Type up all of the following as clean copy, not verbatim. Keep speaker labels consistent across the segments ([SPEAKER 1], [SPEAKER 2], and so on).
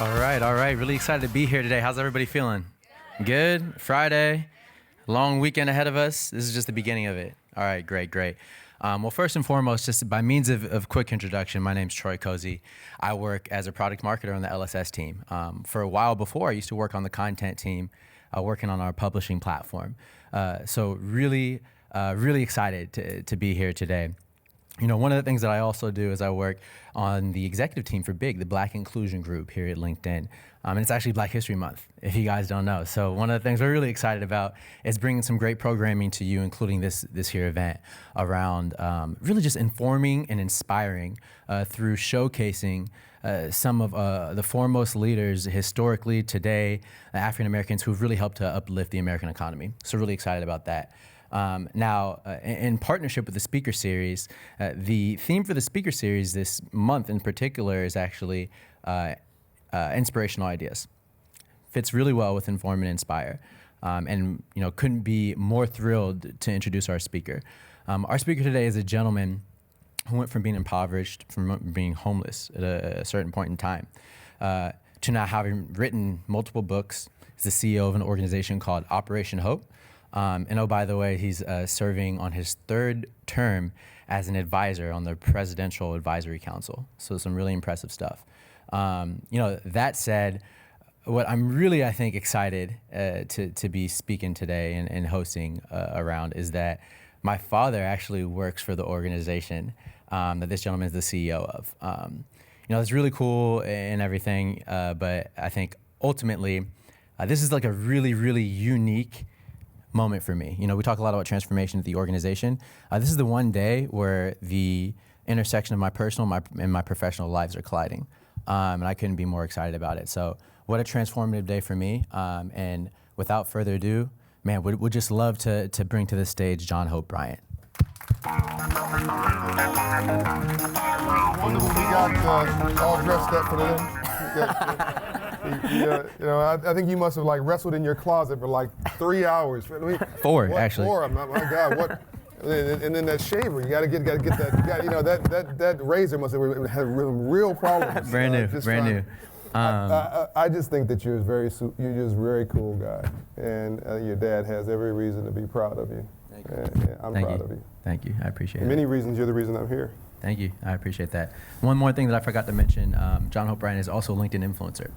[SPEAKER 1] All right. Really excited to be here today. How's everybody feeling? Good? Friday, long weekend ahead of us. This is just the beginning of it. All right, great. Well, first and foremost, just by means of quick introduction, my name's Troy Cozy. I work as a product marketer on the LSS team. For a while before, I used to work on the content team, working on our publishing platform. So really excited to be here today. You know, one of the things that I also do is I work on the executive team for BIG, the Black Inclusion Group here at LinkedIn. And it's actually Black History Month, if you guys don't know. So one of the things we're really excited about is bringing some great programming to you, including this here event, around really just informing and inspiring through showcasing some of the foremost leaders historically today, African Americans who've really helped to uplift the American economy. So really excited about that. Now, in partnership with the speaker series, the theme for the speaker series this month in particular is actually inspirational ideas. Fits really well with Inform and Inspire. And you know, couldn't be more thrilled to introduce our speaker. Our speaker today is a gentleman who went from being impoverished, from being homeless at a certain point in time, to now having written multiple books. He's the CEO of an organization called Operation Hope. And oh, by the way, he's serving on his third term as an advisor on the Presidential Advisory Council. So some really impressive stuff. You know, that said, what I'm really, I think, excited to be speaking today and hosting around is that my father actually works for the organization that this gentleman is the CEO of. You know, it's really cool and everything, but I think ultimately, this is like a really unique moment for me. You know, we talk a lot about transformation at the organization. This is the one day where the intersection of my personal and my professional lives are colliding. And I couldn't be more excited about it. So what a transformative day for me. And without further ado, man, would just love to bring to the stage John Hope Bryant.
[SPEAKER 2] Wonderful. We got all dressed up for the you know, I think you must have like wrestled in your closet for like 3 hours.
[SPEAKER 1] Four, actually.
[SPEAKER 2] Four? My God, what? And then that shaver, you gotta get that. You know, that razor must have had real problems.
[SPEAKER 1] Brand new.
[SPEAKER 2] I just think that you're just a very cool guy, and your dad has every reason to be proud of you.
[SPEAKER 1] Thank you.
[SPEAKER 2] And I'm proud of you.
[SPEAKER 1] Thank you. I appreciate it.
[SPEAKER 2] Many reasons. You're the reason I'm here.
[SPEAKER 1] Thank you. I appreciate that. One more thing that I forgot to mention, John Hope Bryant is also a LinkedIn influencer.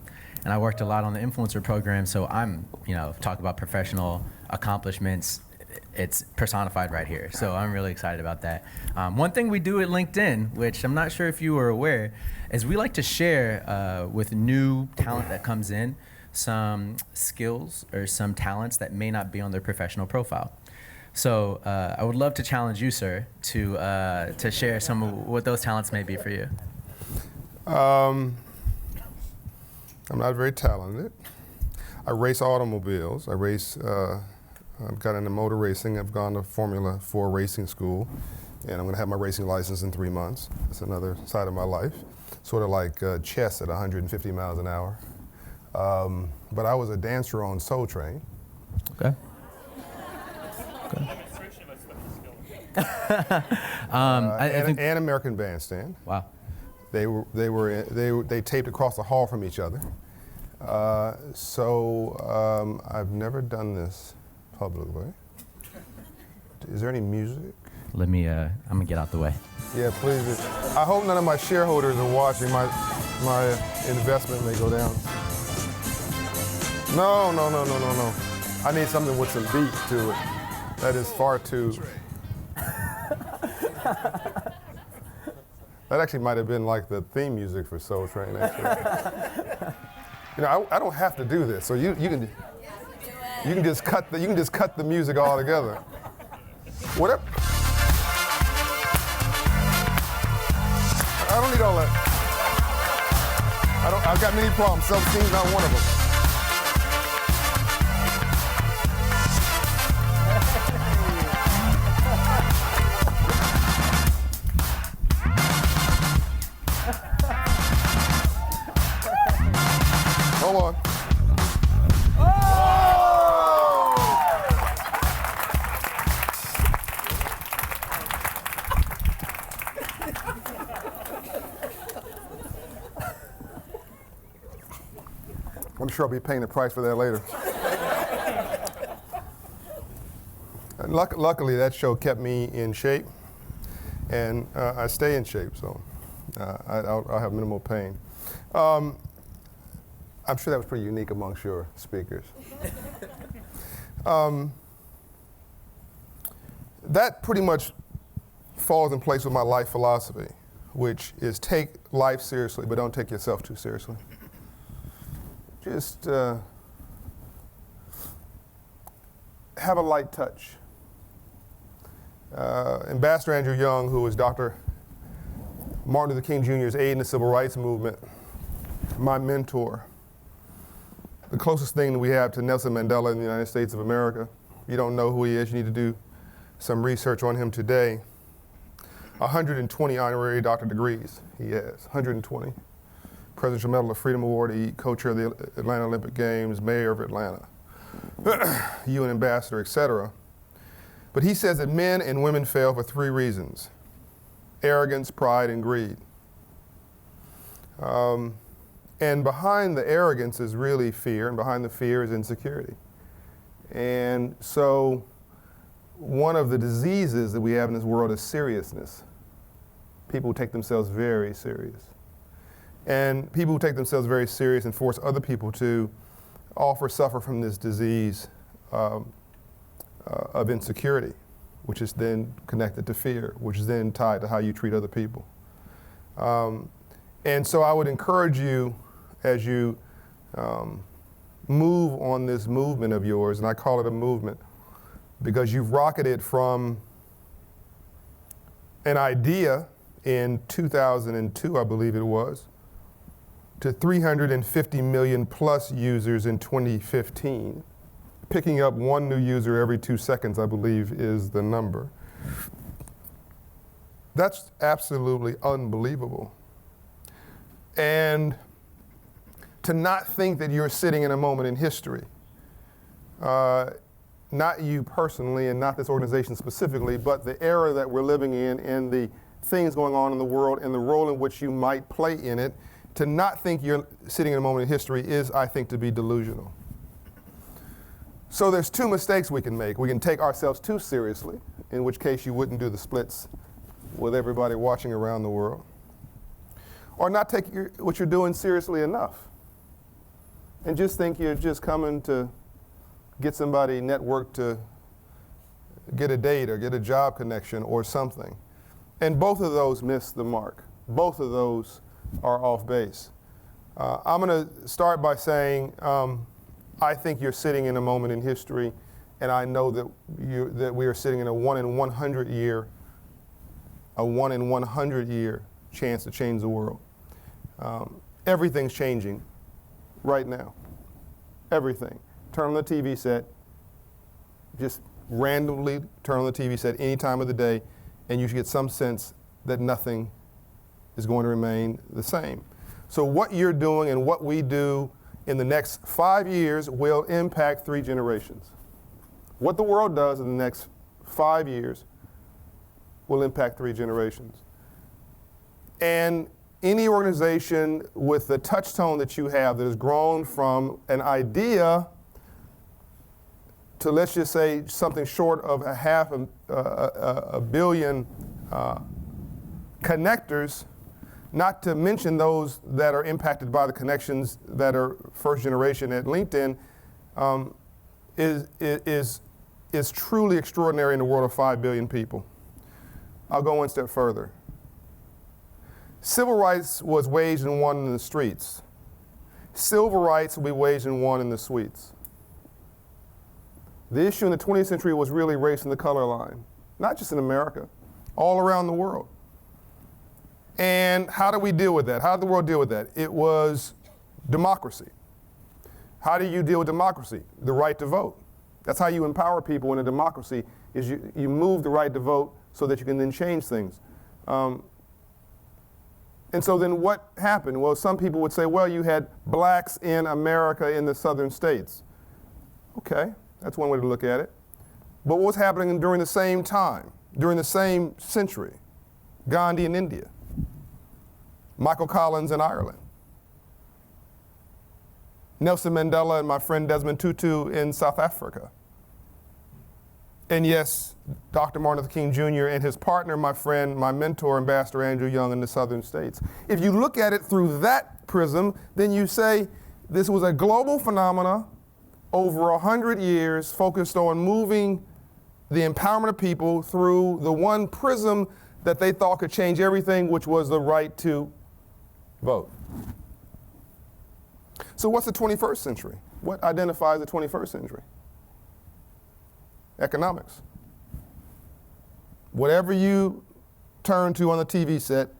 [SPEAKER 1] And I worked a lot on the influencer program, so I'm, you know, talk about professional accomplishments, it's personified right here. So I'm really excited about that. One thing we do at LinkedIn, which I'm not sure if you are aware, is we like to share with new talent that comes in some skills or some talents that may not be on their professional profile. So I would love to challenge you, sir, to share some of what those talents may be for you.
[SPEAKER 2] I'm not very talented. I race automobiles. I've got into motor racing. I've gone to Formula 4 racing school, and I'm going to have my racing license in 3 months. That's another side of my life, sort of like chess at 150 miles an hour. But I was a dancer on Soul Train.
[SPEAKER 1] Okay.
[SPEAKER 2] And American Bandstand.
[SPEAKER 1] Wow.
[SPEAKER 2] They taped across the hall from each other. So I've never done this publicly. Is there any music?
[SPEAKER 1] Let me, I'm gonna get out the way.
[SPEAKER 2] Yeah, please. I hope none of my shareholders are watching. My investment may go down. No. I need something with some beat to it. That is far too. That actually might have been like the theme music for Soul Train, actually. You know, I don't have to do this, so you can just cut the music all together. Whatever. I don't need all that. I've got many problems. Self-esteem's not one of them. Hold on. I'm sure I'll be paying the price for that later. Luckily, that show kept me in shape, and I stay in shape, so I'll have minimal pain. I'm sure that was pretty unique amongst your speakers. That pretty much falls in place with my life philosophy, which is take life seriously, but don't take yourself too seriously. Just have a light touch. Ambassador Andrew Young, who was Dr. Martin Luther King Jr.'s aide in the civil rights movement, my mentor, the closest thing that we have to Nelson Mandela in the United States of America. If you don't know who he is, you need to do some research on him today. 120 honorary doctorate degrees he has, 120. Presidential Medal of Freedom awardee, co-chair of the Atlanta Olympic Games, mayor of Atlanta, UN ambassador, etc. But he says that men and women fail for 3 reasons: arrogance, pride, and greed. And behind the arrogance is really fear, and behind the fear is insecurity. And so one of the diseases that we have in this world is seriousness. People who take themselves very serious. And people who take themselves very serious and force other people to suffer from this disease of insecurity, which is then connected to fear, which is then tied to how you treat other people. And so I would encourage you, as you move on this movement of yours, and I call it a movement, because you've rocketed from an idea in 2002, I believe it was, to 350 million plus users in 2015. Picking up 1 new user every 2 seconds, I believe, is the number. That's absolutely unbelievable. And to not think that you're sitting in a moment in history, not you personally and not this organization specifically, but the era that we're living in and the things going on in the world and the role in which you might play in it, to not think you're sitting in a moment in history is, I think, to be delusional. So there's 2 mistakes we can make. We can take ourselves too seriously, in which case you wouldn't do the splits with everybody watching around the world, or not take what you're doing seriously enough and just think you're just coming to get somebody networked to get a date or get a job connection or something. And both of those miss the mark. Both of those are off base. I'm going to start by saying I think you're sitting in a moment in history, and I know that we are sitting in a 1 in 100 year chance to change the world. Everything's changing right now. Everything. Turn on the TV set, just randomly turn on the TV set any time of the day, and you should get some sense that nothing is going to remain the same. So what you're doing and what we do in the next 5 years will impact 3 generations. What the world does in the next 5 years will impact 3 generations. And any organization with the touch tone that you have that has grown from an idea to, let's just say, something short of a billion connectors, not to mention those that are impacted by the connections that are first generation at LinkedIn, is truly extraordinary in the world of 5 billion people. I'll go one step further. Civil rights was waged and won in the streets. Civil rights will be waged and won in the suites. The issue in the 20th century was really race and the color line, not just in America, all around the world. And how do we deal with that? How did the world deal with that? It was democracy. How do you deal with democracy? The right to vote. That's how you empower people in a democracy, is you move the right to vote so that you can then change things. And so then what happened? Well, some people would say, well, you had blacks in America in the southern states. Okay, that's one way to look at it. But what was happening during the same time, during the same century? Gandhi in India. Michael Collins in Ireland. Nelson Mandela and my friend Desmond Tutu in South Africa. And yes, Dr. Martin Luther King Jr. and his partner, my friend, my mentor, Ambassador Andrew Young in the southern states. If you look at it through that prism, then you say this was a global phenomena over 100 years focused on moving the empowerment of people through the one prism that they thought could change everything, which was the right to vote. So what's the 21st century? What identifies the 21st century? Economics. Whatever you turn to on the TV set,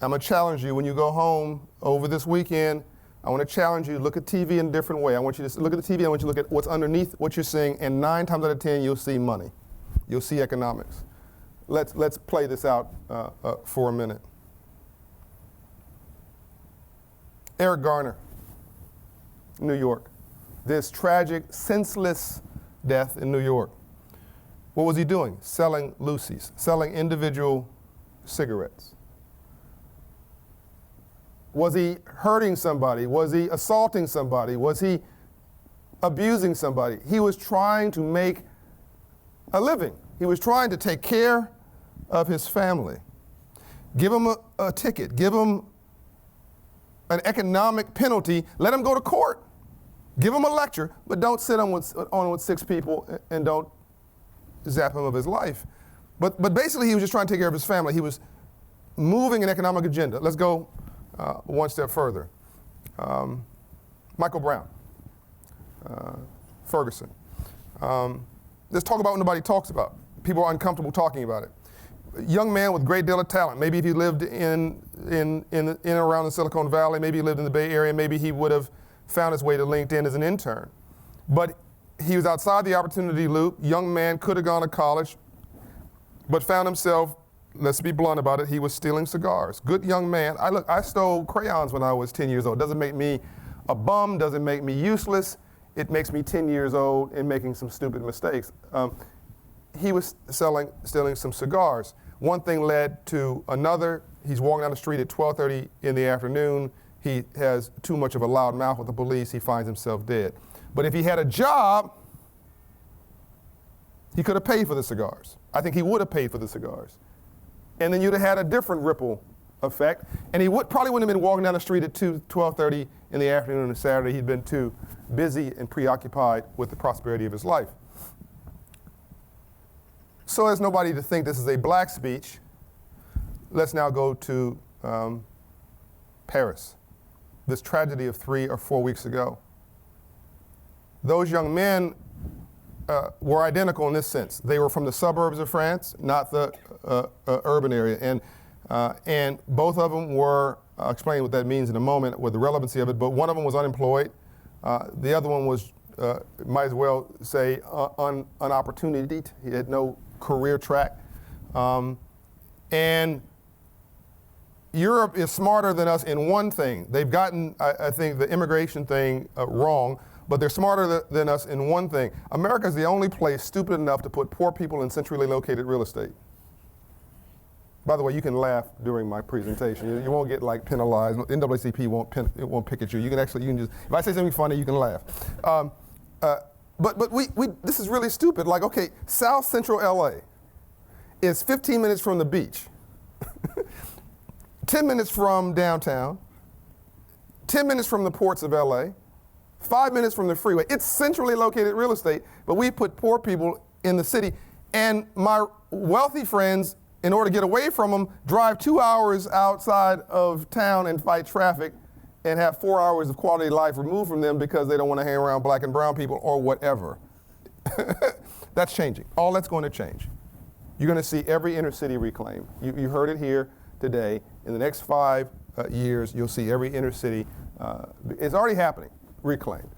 [SPEAKER 2] I'm going to challenge you when you go home over this weekend. I want to challenge you to look at TV in a different way. I want you to look at the TV, I want you to look at what's underneath what you're seeing, and 9 times out of 10 you'll see money. You'll see economics. Let's play this out for a minute. Eric Garner, New York. This tragic, senseless death in New York. What was he doing? Selling Lucy's, selling individual cigarettes. Was he hurting somebody? Was he assaulting somebody? Was he abusing somebody? He was trying to make a living. He was trying to take care of his family. Give him a ticket. Give him an economic penalty. Let him go to court. Give him a lecture, but don't sit on with 6 people and don't zap him of his life. But basically, he was just trying to take care of his family. He was moving an economic agenda. Let's go one step further. Michael Brown, Ferguson. Let's talk about what nobody talks about. People are uncomfortable talking about it. A young man with a great deal of talent. Maybe if he lived in and around the Silicon Valley, maybe he lived in the Bay Area, maybe he would have found his way to LinkedIn as an intern. But he was outside the opportunity loop. Young man, could have gone to college, but found himself, let's be blunt about it, he was stealing cigars. Good young man. I stole crayons when I was 10 years old. Doesn't make me a bum, doesn't make me useless. It makes me 10 years old and making some stupid mistakes. He was stealing some cigars. One thing led to another. He's walking down the street at 12:30 in the afternoon. He has too much of a loud mouth with the police. He finds himself dead. But if he had a job, he could have paid for the cigars. I think he would have paid for the cigars. And then you'd have had a different ripple effect. And he probably wouldn't have been walking down the street at 12:30 in the afternoon on a Saturday. He'd been too busy and preoccupied with the prosperity of his life. So as nobody to think this is a black speech, let's now go to Paris. This tragedy of 3 or 4 weeks ago. Those young men were identical in this sense. They were from the suburbs of France, not the urban area. And both of them were, I'll explain what that means in a moment with the relevancy of it, but one of them was unemployed. The other one was, might as well say, unopportunity. He had no career track. And Europe is smarter than us in one thing. They've gotten, I think, the immigration thing wrong, but they're smarter than us in one thing. America is the only place stupid enough to put poor people in centrally located real estate. By the way, you can laugh during my presentation. You won't get like penalized. NAACP won't pick at you. You can just, if I say something funny, you can laugh. But this is really stupid. Like, okay, South Central LA is 15 minutes from the beach, 10 minutes from downtown, 10 minutes from the ports of LA, 5 minutes from the freeway. It's centrally located real estate, but we put poor people in the city. And my wealthy friends, in order to get away from them, drive 2 hours outside of town and fight traffic and have 4 hours of quality of life removed from them because they don't want to hang around black and brown people or whatever. That's changing. All that's going to change. You're going to see every inner city reclaimed. You heard it here today. In the next 5 years, you'll see every inner city. It's already happening, reclaimed.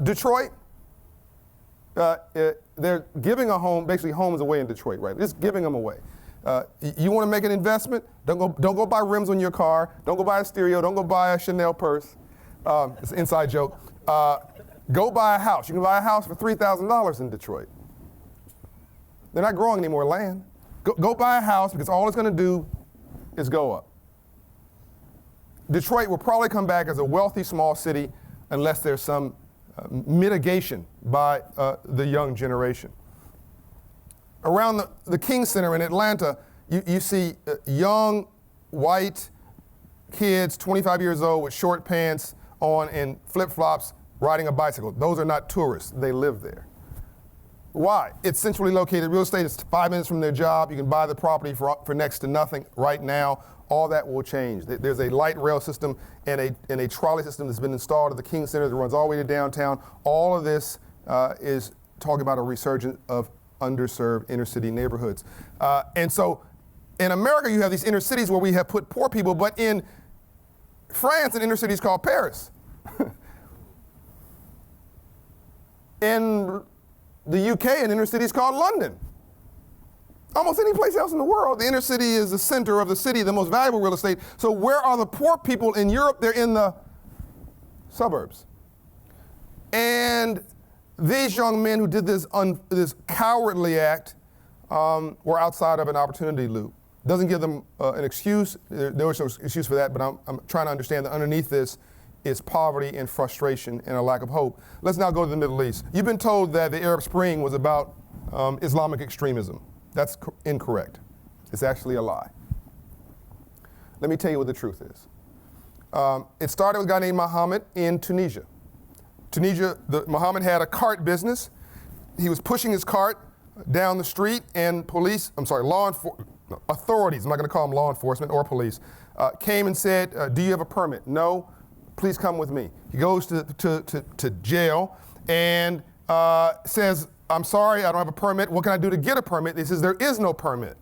[SPEAKER 2] Detroit, they're giving a home, basically homes away in Detroit, right? Just giving them away. You want to make an investment? Don't go buy rims on your car. Don't go buy a stereo. Don't go buy a Chanel purse. It's an inside joke. Go buy a house. You can buy a house for $3,000 in Detroit. They're not growing any more land. Go buy a house because all it's going to do is go up. Detroit will probably come back as a wealthy small city unless there's some mitigation by the young generation. Around the King Center in Atlanta, you see young, white kids, 25 years old, with short pants on and flip-flops, riding a bicycle. Those are not tourists. They live there. Why? It's centrally located real estate. It's 5 minutes from their job. You can buy the property for next to nothing right now. All that will change. There's a light rail system and a trolley system that's been installed at the King Center that runs all the way to downtown. All of this is talking about a resurgence of underserved inner city neighborhoods. And so in America, you have these inner cities where we have put poor people, but in France, an inner city is called Paris. In the UK, an inner city is called London. Almost any place else in the world, the inner city is the center of the city, the most valuable real estate. So where are the poor people in Europe? They're in the suburbs. And these young men who did this cowardly act were outside of an opportunity loop. Doesn't give them an excuse. There was no excuse for that, but I'm trying to understand that underneath this is poverty and frustration and a lack of hope. Let's now go to the Middle East. You've been told that the Arab Spring was about Islamic extremism. That's incorrect. It's actually a lie. Let me tell you what the truth is. It started with a guy named Muhammad in Tunisia. Muhammad had a cart business. He was pushing his cart down the street, and authorities, I'm not going to call them law enforcement or police, came and said, do you have a permit? No. Please come with me. He goes to jail and says, I'm sorry, I don't have a permit. What can I do to get a permit? He says, there is no permit.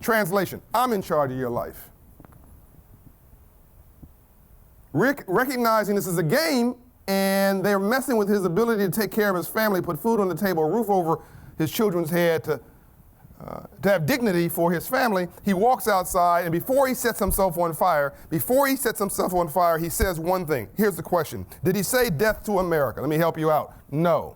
[SPEAKER 2] Translation, I'm in charge of your life. Recognizing this is a game and they're messing with his ability to take care of his family, put food on the table, a roof over his children's head, to have dignity for his family, he walks outside, and before he sets himself on fire, he says one thing. Here's the question. Did he say death to America? Let me help you out. No.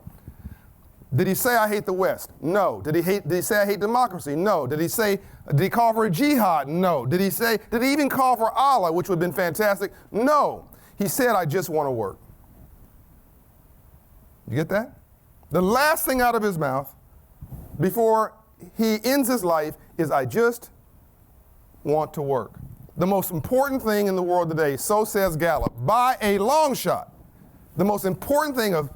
[SPEAKER 2] Did he say I hate the West? No. Did he say I hate democracy? No. Did he call for a jihad? No. Did he even call for Allah, which would have been fantastic? No. He said, I just want to work. You get that? The last thing out of his mouth before he ends his life is, I just want to work. The most important thing in the world today, so says Gallup, by a long shot, the most important thing of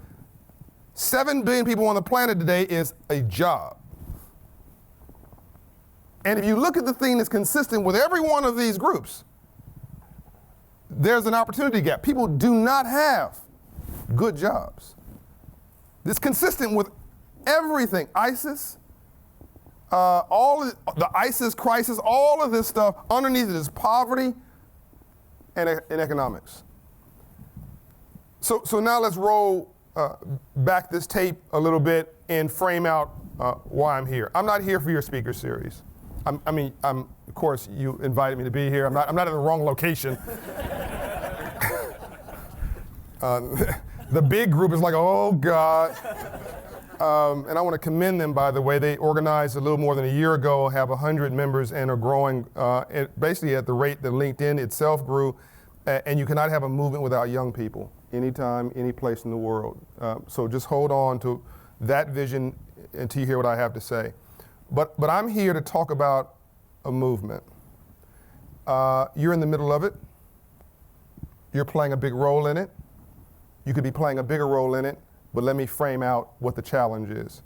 [SPEAKER 2] 7 billion people on the planet today is a job. And if you look at the thing that's consistent with every one of these groups, there's an opportunity gap. People do not have good jobs. It's consistent with everything. ISIS, the ISIS crisis, all of this stuff, underneath it is poverty and economics. So now let's roll back this tape a little bit and frame out why I'm here. I'm not here for your speaker series. Of course, you invited me to be here. I'm not in the wrong location. The big group is like, oh, God. And I want to commend them, by the way. They organized a little more than a year ago, have 100 members, and are growing basically at the rate that LinkedIn itself grew. And you cannot have a movement without young people, anytime, any place in the world. So just hold on to that vision until you hear what I have to say. But I'm here to talk about a movement. You're in the middle of it. You're playing a big role in it. You could be playing a bigger role in it, but let me frame out what the challenge is.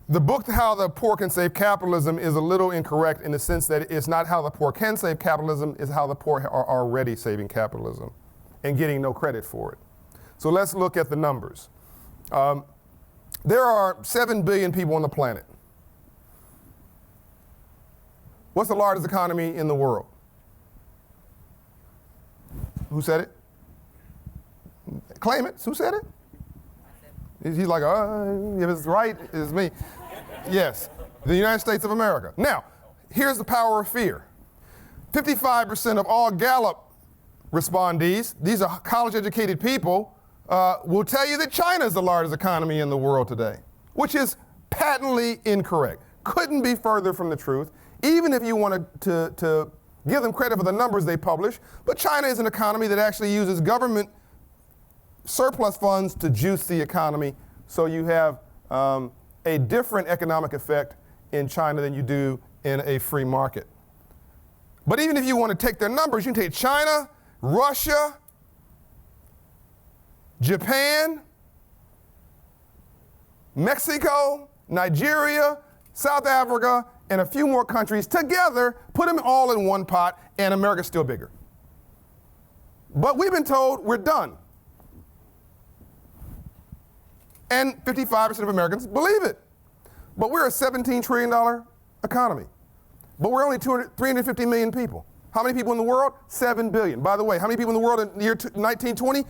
[SPEAKER 2] The book, How the Poor Can Save Capitalism, is a little incorrect in the sense that it's not how the poor can save capitalism, it's how the poor are already saving capitalism and getting no credit for it. So let's look at the numbers. There are 7 billion people on the planet. What's the largest economy in the world? Who said it? Claim it. Who said it? He's like, if it's right, it's me. Yes, the United States of America. Now, here's the power of fear. 55% of all Gallup respondees, these are college-educated people, will tell you that China is the largest economy in the world today, which is patently incorrect. Couldn't be further from the truth. Even if you wanted to give them credit for the numbers they publish, but China is an economy that actually uses government surplus funds to juice the economy, so you have a different economic effect in China than you do in a free market. But even if you want to take their numbers, you can take China, Russia, Japan, Mexico, Nigeria, South Africa, and a few more countries together, put them all in one pot, and America's still bigger. But we've been told we're done. And 55% of Americans believe it. But we're a $17 trillion economy. But we're only 350 million people. How many people in the world? 7 billion. By the way, how many people in the world in the year 1920?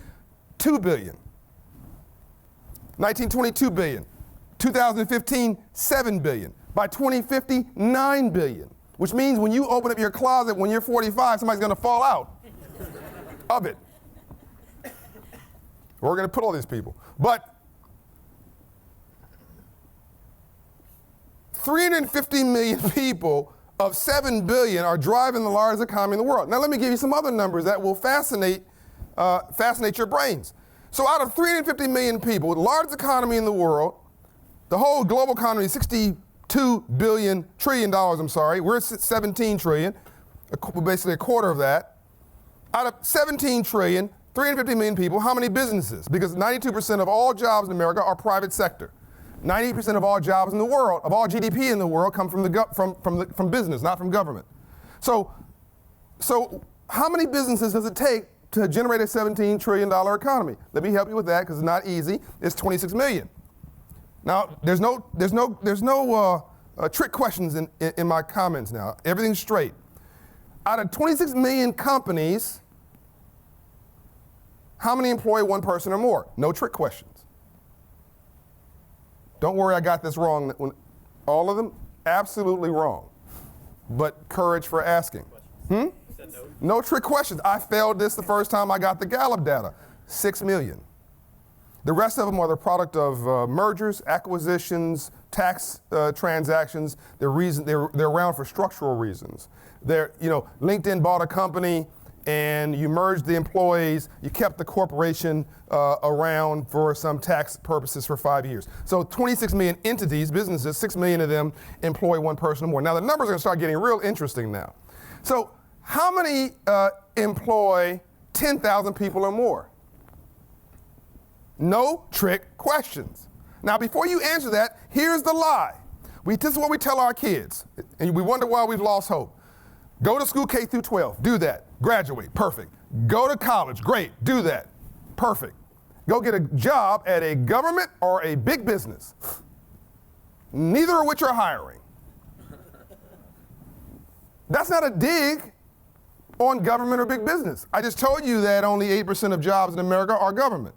[SPEAKER 2] 2 billion. 1920, 2 billion. 2015, 7 billion. By 2050, 9 billion. Which means when you open up your closet when you're 45, somebody's going to fall out of it. We're going to put all these people. But 350 million people of 7 billion are driving the largest economy in the world. Now let me give you some other numbers that will fascinate your brains. So out of 350 million people, the largest economy in the world, the whole global economy is $62 trillion, we're at 17 trillion, basically a quarter of that. Out of 17 trillion, 350 million people, how many businesses? Because 92% of all jobs in America are private sector. 90% of all jobs in the world, of all GDP in the world, come from business, not from government. So how many businesses does it take to generate a $17 trillion economy? Let me help you with that because it's not easy. It's 26 million. Now, there's no trick questions in my comments now. Everything's straight. Out of 26 million companies, how many employ one person or more? No trick questions. Don't worry, I got this wrong. All of them, absolutely wrong. But courage for asking. No trick questions. I failed this the first time I got the Gallup data. 6 million. The rest of them are the product of mergers, acquisitions, tax transactions. They're around for structural reasons. LinkedIn bought a company and you merged the employees, you kept the corporation around for some tax purposes for 5 years. So 26 million entities, businesses, 6 million of them employ one person or more. Now the numbers are going to start getting real interesting now. So how many employ 10,000 people or more? No trick questions. Now before you answer that, here's the lie. This is what we tell our kids, and we wonder why we've lost hope. Go to school K through 12, do that. Graduate, perfect. Go to college, great, do that. Perfect. Go get a job at a government or a big business, neither of which are hiring. That's not a dig on government or big business. I just told you that only 8% of jobs in America are government.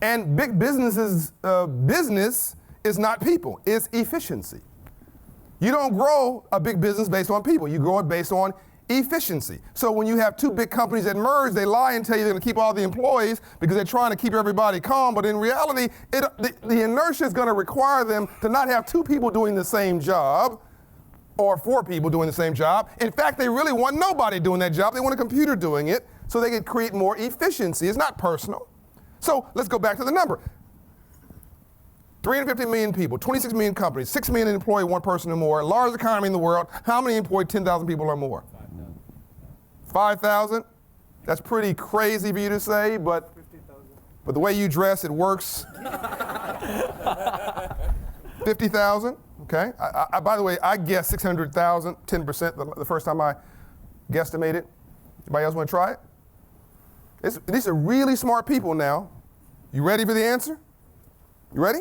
[SPEAKER 2] And big businesses, business is not people, it's efficiency. You don't grow a big business based on people, you grow it based on efficiency. So when you have two big companies that merge, they lie and tell you they're going to keep all the employees because they're trying to keep everybody calm, but in reality, the inertia is going to require them to not have two people doing the same job or 4 people doing the same job. In fact, they really want nobody doing that job. They want a computer doing it so they can create more efficiency. It's not personal. So let's go back to the number. 350 million people, 26 million companies, 6 million employ one person or more, largest economy in the world. How many employ 10,000 people or more? 5,000? That's pretty crazy for you to say, but the way you dress, it works. 50,000, okay? By the way, I guessed 600,000, 10% the first time I guesstimated. Anybody else want to try it? These are really smart people now. You ready for the answer? You ready?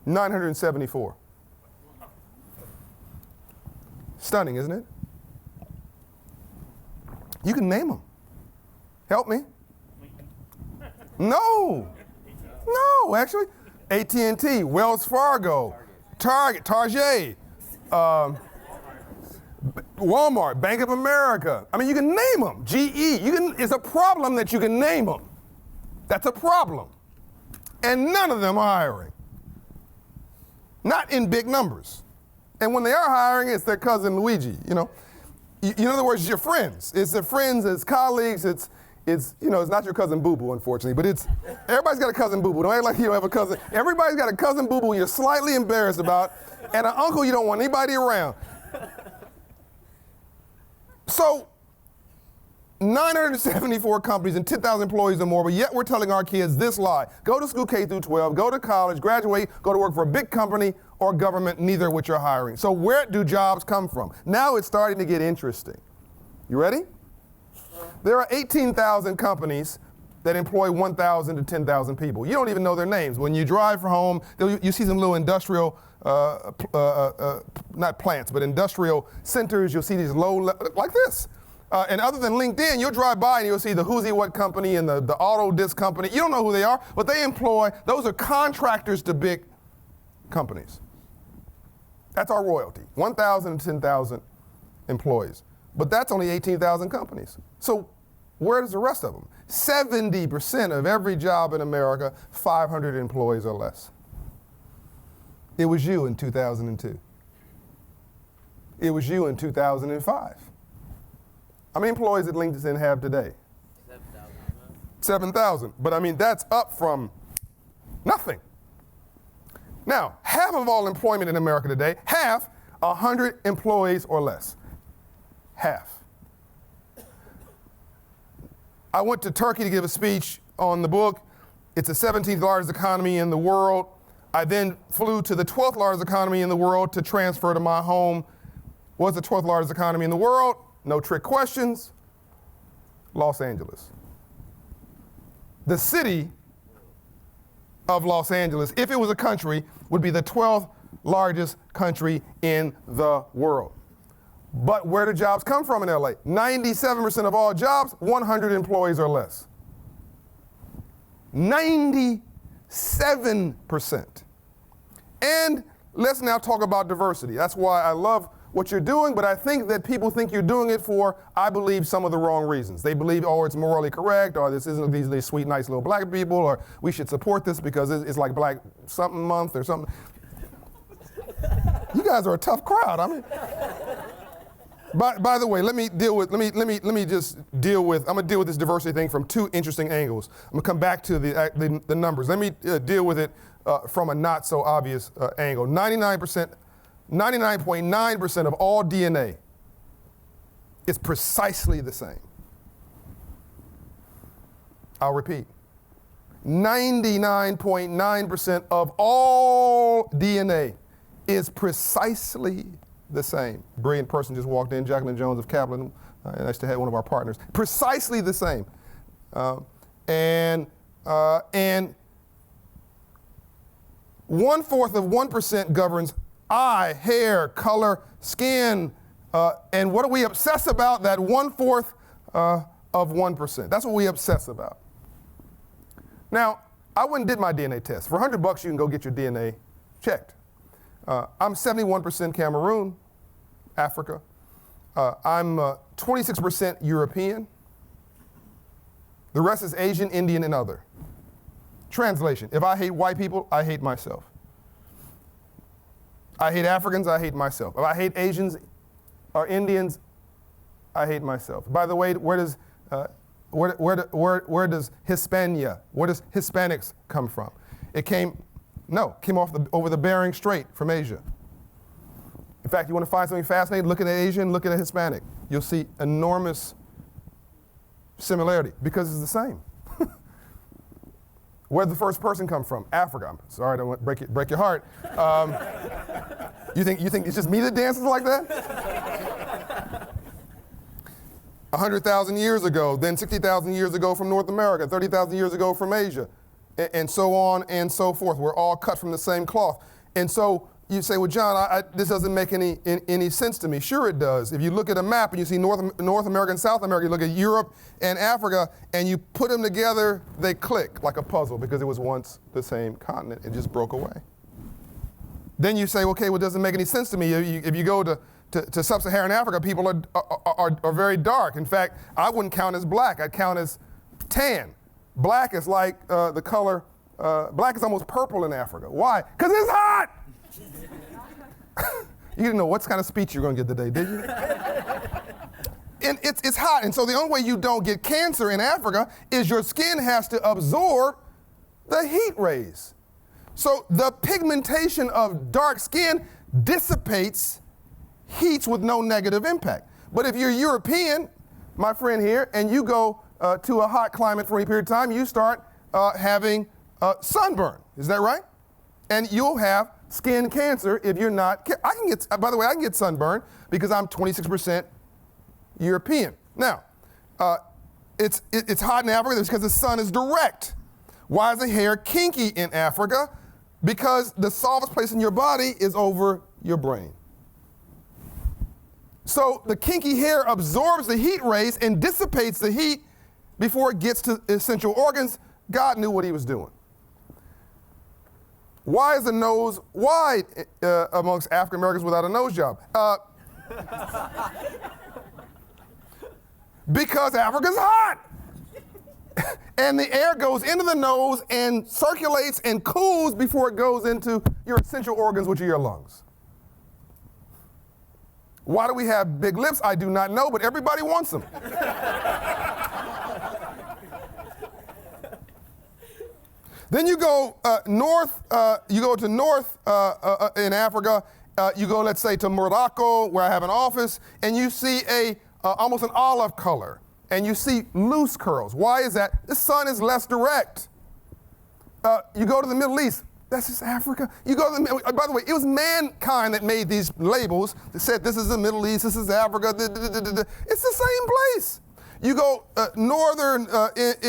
[SPEAKER 2] 974. Stunning, isn't it? You can name them. Help me. No, actually. AT&T, Wells Fargo, Target, Walmart, Bank of America. I mean, you can name them. GE, it's a problem that you can name them. That's a problem. And none of them are hiring. Not in big numbers. And when they are hiring, it's their cousin Luigi, in other words, your friends. It's the friends, it's colleagues, it's not your cousin Boo-Boo, unfortunately, but everybody's got a cousin Boo-Boo. Don't act like you don't have a cousin. Everybody's got a cousin Boo-Boo you're slightly embarrassed about, and an uncle you don't want anybody around. So, 974 companies and 10,000 employees or more, but yet we're telling our kids this lie. Go to school K through 12, go to college, graduate, go to work for a big company or government, neither of which are hiring. So where do jobs come from? Now it's starting to get interesting. You ready? There are 18,000 companies that employ 1,000 to 10,000 people. You don't even know their names. When you drive home, you see some little industrial, not plants, but industrial centers. You'll see these like this. And other than LinkedIn, you'll drive by and you'll see the Who's What company and the Auto Disc company. You don't know who they are, but they employ, those are contractors to big companies. That's our royalty, 1,000 to 10,000 employees. But that's only 18,000 companies. So where does the rest of them? 70% of every job in America, 500 employees or less. It was you in 2002. It was you in 2005. How many employees did LinkedIn have today? 7,000. 7,000. But I mean, that's up from nothing. Now, half of all employment in America today, 100 employees or less. Half. I went to Turkey to give a speech on the book. It's the 17th largest economy in the world. I then flew to the 12th largest economy in the world to transfer to my home. What's the 12th largest economy in the world? No trick questions. Los Angeles. The city of Los Angeles, if it was a country, would be the 12th largest country in the world. But where do jobs come from in LA? 97% of all jobs, 100 employees or less. 97%. And let's now talk about diversity. That's why I love what you're doing, but I think that people think you're doing it for, I believe, some of the wrong reasons. They believe, oh, it's morally correct, or this isn't these sweet, nice little black people, or we should support this because it's like Black something month or something. You guys are a tough crowd. I mean, by the way, I'm gonna deal with this diversity thing from two interesting angles. I'm gonna come back to the numbers. Let me deal with it from a not so obvious angle. 99.9% of all DNA is precisely the same. I'll repeat. 99.9% of all DNA is precisely the same. Brilliant person just walked in, Jacqueline Jones of Kaplan, nice to have one of our partners. Precisely the same. And 1/4 of 1% governs eye, hair, color, skin, and what do we obsess about? That 1/4 of 1%. That's what we obsess about. Now, I went and did my DNA test. For $100, you can go get your DNA checked. I'm 71% Cameroon, Africa. I'm 26% European. The rest is Asian, Indian, and other. Translation: if I hate white people, I hate myself. I hate Africans, I hate myself. If I hate Asians or Indians, I hate myself. By the way, where does Hispania, where does Hispanics come from? It came over the Bering Strait from Asia. In fact, you want to find something fascinating, look at an Asian, look at a Hispanic. You'll see enormous similarity because it's the same. Where did the first person come from? Africa. I'm sorry, I don't want to break your heart. You think it's just me that dances like that? 100,000 years ago, then 60,000 years ago from North America, 30,000 years ago from Asia, and so on and so forth. We're all cut from the same cloth. And so you say, well, John, this doesn't make any sense to me. Sure it does. If you look at a map and you see North America and South America, you look at Europe and Africa, and you put them together, they click like a puzzle because it was once the same continent. It just broke away. Then you say, okay, well, it doesn't make any sense to me. If you go to sub-Saharan Africa, people are very dark. In fact, I wouldn't count as black. I'd count as tan. Black is like the color, black is almost purple in Africa. Why? Because it's hot! You didn't know what kind of speech you were going to get today, did you? and it's hot. And so the only way you don't get cancer in Africa is your skin has to absorb the heat rays. So the pigmentation of dark skin dissipates heats with no negative impact. But if you're European, my friend here, and you go to a hot climate for any period of time, you start having sunburn. Is that right? And you'll have skin cancer if you're not. I can get. By the way, I can get sunburn because I'm 26% European. Now, it's hot in Africa because the sun is direct. Why is the hair kinky in Africa? Because the softest place in your body is over your brain. So the kinky hair absorbs the heat rays and dissipates the heat before it gets to essential organs. God knew what he was doing. Why is the nose wide amongst African Americans without a nose job? Because Africa's hot. And the air goes into the nose and circulates and cools before it goes into your essential organs, which are your lungs. Why do we have big lips? I do not know, but everybody wants them. Then you go north, in Africa, you go, let's say, to Morocco, where I have an office, and you see almost an olive color, and you see loose curls. Why is that? The sun is less direct. You go to the Middle East, that's just Africa. You go to by the way, it was mankind that made these labels that said this is the Middle East, this is Africa, it's the same place. You go northern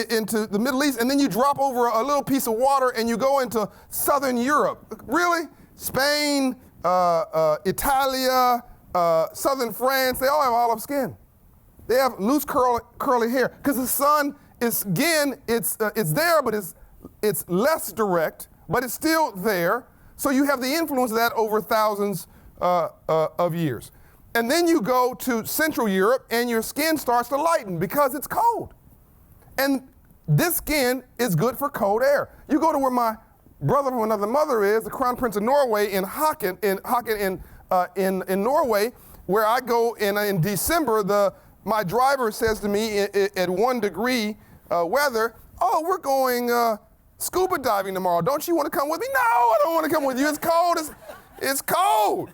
[SPEAKER 2] into the Middle East, and then you drop over a little piece of water, and you go into southern Europe. Really? Spain, Italia, southern France, they all have olive skin. They have loose curly hair because the sun is, again, it's there, but it's less direct, but it's still there. So you have the influence of that over thousands of years. And then you go to Central Europe, and your skin starts to lighten because it's cold. And this skin is good for cold air. You go to where my brother from another mother is, the Crown Prince of Norway in Hocken in Norway, where I go in December. My driver says to me at 1 degree weather, "Oh, we're going scuba diving tomorrow. Don't you want to come with me?" "No, I don't want to come with you. It's cold. It's cold."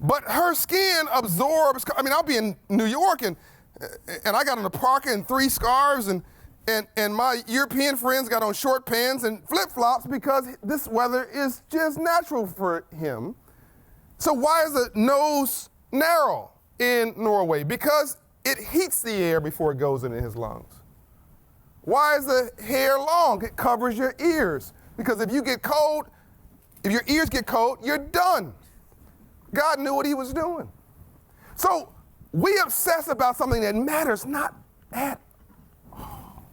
[SPEAKER 2] But her skin absorbs. I mean, I'll be in New York and I got on a parka and 3 scarves and my European friends got on short pants and flip-flops because this weather is just natural for him. So why is the nose narrow in Norway? Because it heats the air before it goes into his lungs. Why is the hair long? It covers your ears. Because if you get cold, if your ears get cold, you're done. God knew what he was doing. So we obsess about something that matters not at all.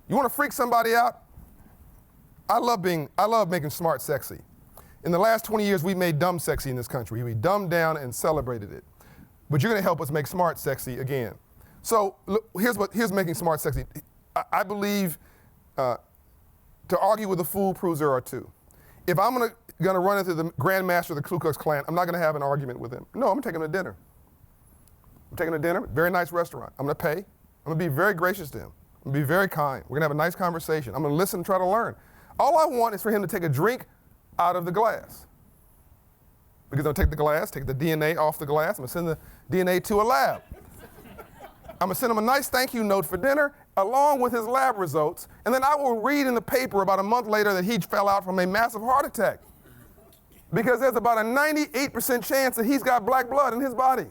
[SPEAKER 2] You want to freak somebody out? I love making smart sexy. In the last 20 years, we've made dumb sexy in this country. We dumbed down and celebrated it. But you're going to help us make smart sexy again. So look, here's making smart sexy. I believe to argue with a fool proves there are two. If I'm going to run into the Grand Master of the Ku Klux Klan, I'm not going to have an argument with him. No, I'm going to take him to dinner. I'm taking him to dinner, very nice restaurant. I'm going to pay. I'm going to be very gracious to him. I'm going to be very kind. We're going to have a nice conversation. I'm going to listen and try to learn. All I want is for him to take a drink out of the glass. Because I'm going to take the glass, take the DNA off the glass. I'm going to send the DNA to a lab. I'm going to send him a nice thank you note for dinner along with his lab results. And then I will read in the paper about a month later that he fell out from a massive heart attack. Because there's about a 98% chance that he's got black blood in his body.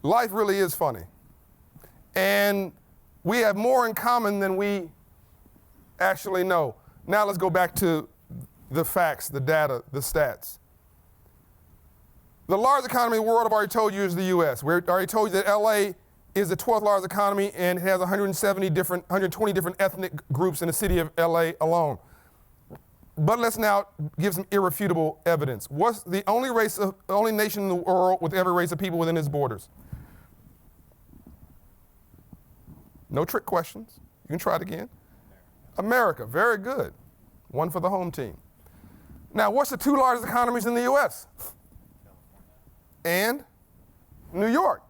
[SPEAKER 2] Life really is funny. And we have more in common than we actually know. Now let's go back to the facts, the data, the stats. The largest economy in the world, I've already told you, is the U.S. We already told you that L.A. is the 12th largest economy and it has 120 different ethnic groups in the city of L.A. alone. But let's now give some irrefutable evidence. What's the only nation in the world with every race of people within its borders? No trick questions. You can try it again. America, very good. One for the home team. Now, what's the two largest economies in the U.S.? And New York.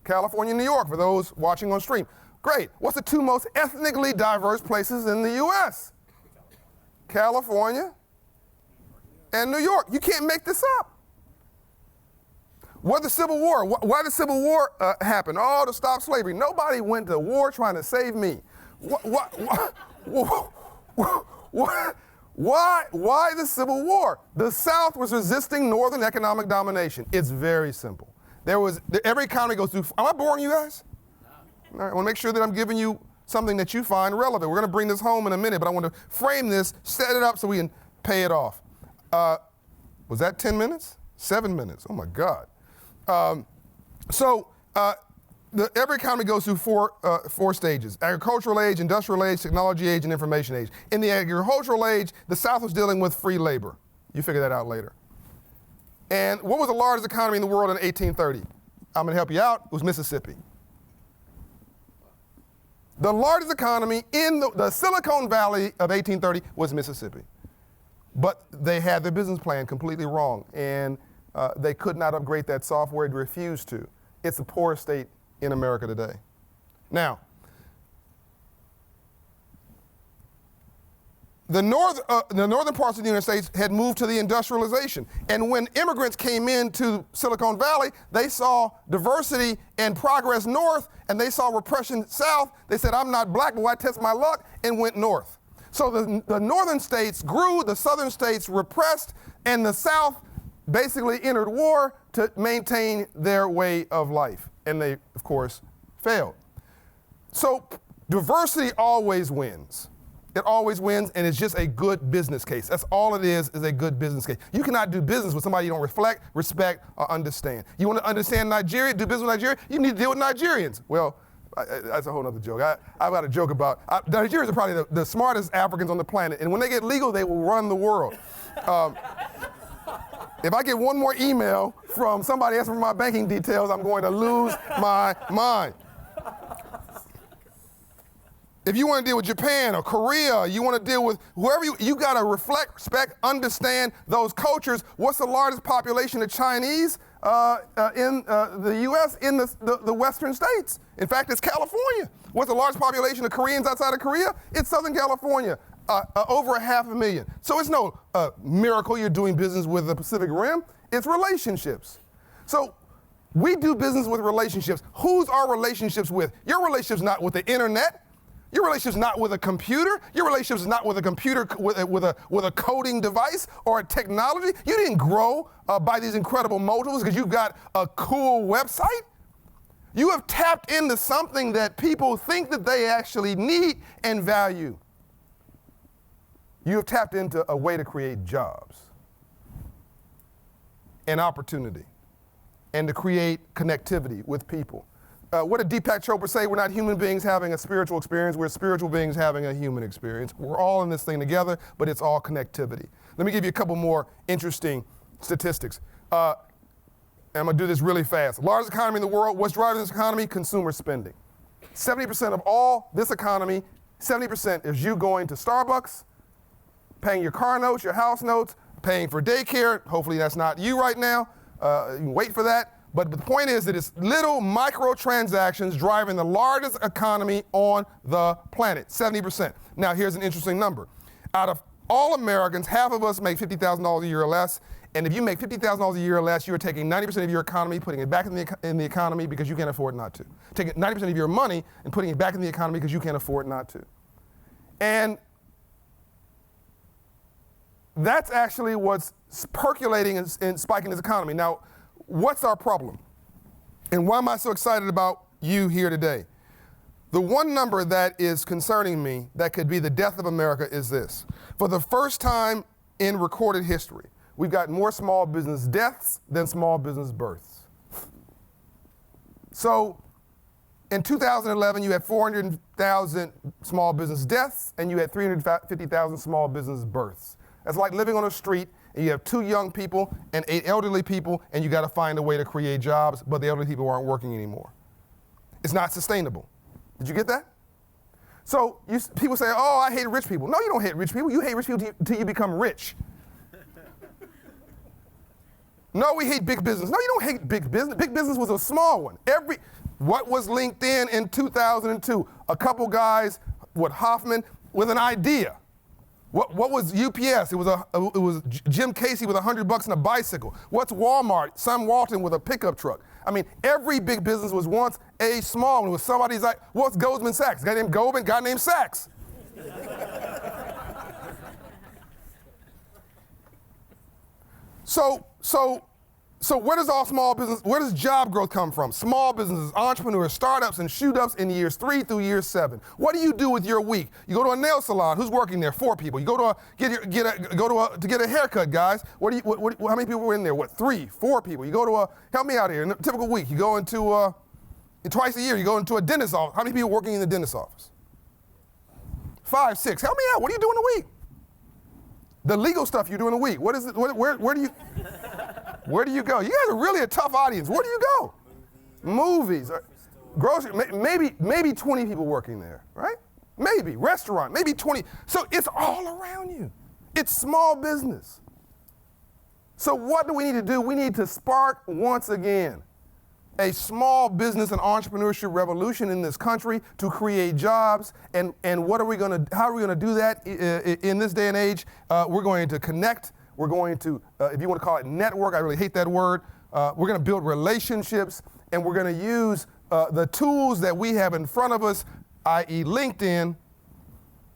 [SPEAKER 2] California, New York, for those watching on stream. Great. What's the two most ethnically diverse places in the U.S.? California and New York. You can't make this up. What the Civil War? Why did the Civil War happen? Oh, to stop slavery. Nobody went to war trying to save me. Why the Civil War? The South was resisting Northern economic domination. It's very simple. Every economy goes through. Am I boring you guys? All right, I want to make sure that I'm giving you something that you find relevant. We're going to bring this home in a minute, but I want to frame this, set it up so we can pay it off. Was that 10 minutes? 7 minutes. Oh my God. Every economy goes through four stages: agricultural age, industrial age, technology age, and information age. In the agricultural age, the South was dealing with free labor. You figure that out later. And what was the largest economy in the world in 1830? I'm going to help you out. It was Mississippi. The largest economy in the Silicon Valley of 1830 was Mississippi. But they had their business plan completely wrong, and they could not upgrade that software. They refused to. It's the poorest state in America today. Now, the northern parts of the United States had moved to the industrialization. And when immigrants came into Silicon Valley, they saw diversity and progress north, and they saw repression south. They said, I'm not black, but why test my luck, and went north. So the northern states grew, the southern states repressed, and the South basically entered war to maintain their way of life. And they, of course, failed. So diversity always wins. It always wins, and it's just a good business case. That's all it is a good business case. You cannot do business with somebody you don't respect, or understand. You want to understand Nigeria, do business with Nigeria, you need to deal with Nigerians. Well, that's a whole other joke. I've got a joke about, Nigerians are probably the smartest Africans on the planet, and when they get legal, they will run the world. If I get one more email from somebody asking for my banking details, I'm going to lose my mind. If you want to deal with Japan or Korea, you want to deal with whoever you got to reflect, respect, understand those cultures. What's the largest population of Chinese in the U.S. in the western states? In fact, it's California. What's the largest population of Koreans outside of Korea? It's Southern California, over 500,000. So it's no miracle you're doing business with the Pacific Rim. It's relationships. So we do business with relationships. Who's our relationships with? Your relationship's not with the internet. Your relationship's not with a computer. Your relationship's not with a computer with a coding device or a technology. You didn't grow by these incredible motives because you've got a cool website. You have tapped into something that people think that they actually need and value. You have tapped into a way to create jobs and opportunity and to create connectivity with people. What did Deepak Chopra say? We're not human beings having a spiritual experience. We're spiritual beings having a human experience. We're all in this thing together, but it's all connectivity. Let me give you a couple more interesting statistics. I'm going to do this really fast. Largest economy in the world. What's driving this economy? Consumer spending. 70% of all this economy, 70% is you going to Starbucks, paying your car notes, your house notes, paying for daycare. Hopefully that's not you right now. You can wait for that. But the point is that it's little microtransactions driving the largest economy on the planet, 70%. Now, here's an interesting number. Out of all Americans, half of us make $50,000 a year or less. And if you make $50,000 a year or less, you're taking 90% of your economy, putting it back in the economy because you can't afford not to. Taking 90% of your money and putting it back in the economy because you can't afford not to. And that's actually what's percolating and spiking this economy. Now, what's our problem? And why am I so excited about you here today? The one number that is concerning me that could be the death of America is this. For the first time in recorded history, we've got more small business deaths than small business births. So in 2011, you had 400,000 small business deaths and you had 350,000 small business births. That's like living on a street and you have 2 young people and 8 elderly people, and you got to find a way to create jobs, but the elderly people aren't working anymore. It's not sustainable. Did you get that? So people say, oh, I hate rich people. No, you don't hate rich people. You hate rich people until you become rich. No, we hate big business. No, you don't hate big business. Big business was a small one. What was LinkedIn in 2002? A couple guys with Hoffman with an idea. What was UPS? It was Jim Casey with $100 and a bicycle. What's Walmart? Sam Walton with a pickup truck. I mean, every big business was once a small one. It was somebody's like, what's Goldman Sachs? Guy named Goldman, guy named Sachs. So where does all small business, where does job growth come from? Small businesses, entrepreneurs, startups, and shoot-ups in years 3 through year 7. What do you do with your week? You go to a nail salon. Who's working there? 4 people. You go to get a haircut, guys. How many people were in there? 3, 4 people. You go to help me out here. In a typical week, you go into twice a year. You go into a dentist's office. How many people working in the dentist's office? 5, 6. Help me out. What do you do in a week? The legal stuff you do in a week. What is it? Where do you go? You guys are really a tough audience. Where do you go? Movies. Grocery. Maybe 20 people working there, right? Maybe. Restaurant. Maybe 20. So it's all around you. It's small business. So what do we need to do? We need to spark once again a small business and entrepreneurship revolution in this country to create jobs. And how are we going to do that in this day and age? We're going to connect. We're going to, if you want to call it network, I really hate that word. We're going to build relationships, and we're going to use the tools that we have in front of us, i.e. LinkedIn,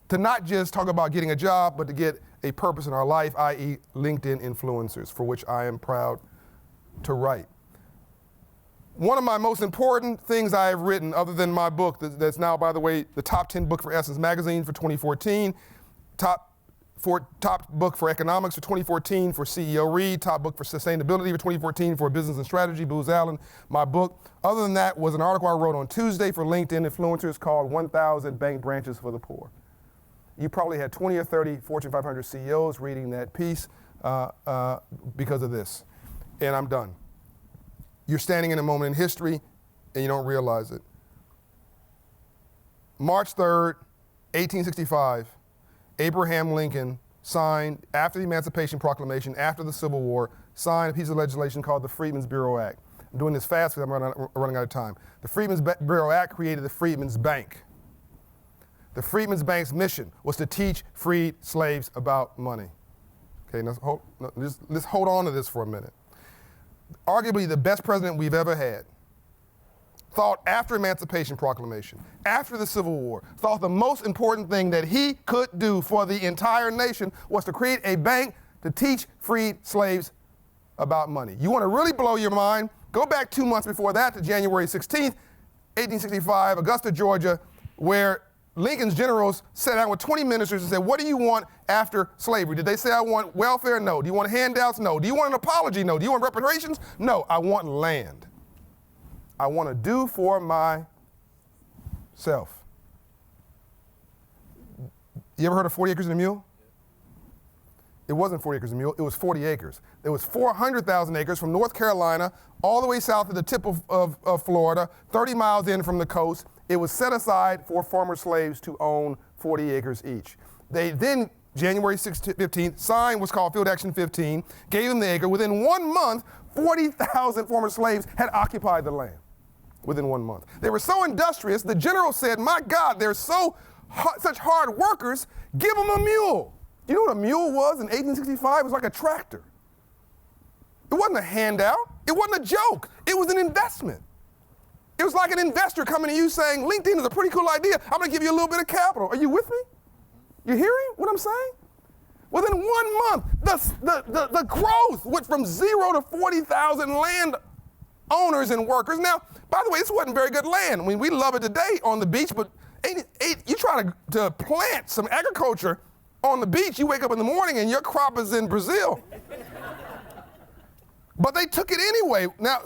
[SPEAKER 2] to not just talk about getting a job, but to get a purpose in our life, i.e. LinkedIn influencers, for which I am proud to write. One of my most important things I have written, other than my book, that's now, by the way, the top 10 book for Essence Magazine for 2014, top book for economics for 2014 for CEO Read, top book for sustainability for 2014 for business and strategy, Booz Allen, my book. Other than that was an article I wrote on Tuesday for LinkedIn influencers called 1,000 Bank Branches for the Poor. You probably had 20 or 30 Fortune 500 CEOs reading that piece because of this. And I'm done. You're standing in a moment in history and you don't realize it. March 3rd, 1865, Abraham Lincoln signed, after the Emancipation Proclamation, after the Civil War, signed a piece of legislation called the Freedmen's Bureau Act. I'm doing this fast because I'm running out of time. The Freedmen's Bureau Act created the Freedmen's Bank. The Freedmen's Bank's mission was to teach freed slaves about money. Okay, now let's hold on to this for a minute. Arguably the best president we've ever had, thought after Emancipation Proclamation, after the Civil War, thought the most important thing that he could do for the entire nation was to create a bank to teach freed slaves about money. You want to really blow your mind? Go back 2 months before that to January 16th, 1865, Augusta, Georgia, where Lincoln's generals sat down with 20 ministers and said, what do you want after slavery? Did they say, I want welfare? No. Do you want handouts? No. Do you want an apology? No. Do you want reparations? No. I want land. I want to do for myself. You ever heard of 40 acres and a mule? It wasn't 40 acres and a mule, it was 40 acres. There was 400,000 acres from North Carolina all the way south to the tip of Florida, 30 miles in from the coast. It was set aside for former slaves to own 40 acres each. They then, January 15th, signed what's called Field Action 15, gave them the acre. Within 1 month, 40,000 former slaves had occupied the land. Within 1 month. They were so industrious, the general said, my God, they're such hard workers, give them a mule. You know what a mule was in 1865? It was like a tractor. It wasn't a handout. It wasn't a joke. It was an investment. It was like an investor coming to you saying, LinkedIn is a pretty cool idea. I'm going to give you a little bit of capital. Are you with me? You hearing what I'm saying? Within 1 month, the growth went from 0 to 40,000 land owners and workers. Now, by the way, this wasn't very good land. I mean, we love it today on the beach, but you try to plant some agriculture on the beach, you wake up in the morning and your crop is in Brazil. But they took it anyway. Now,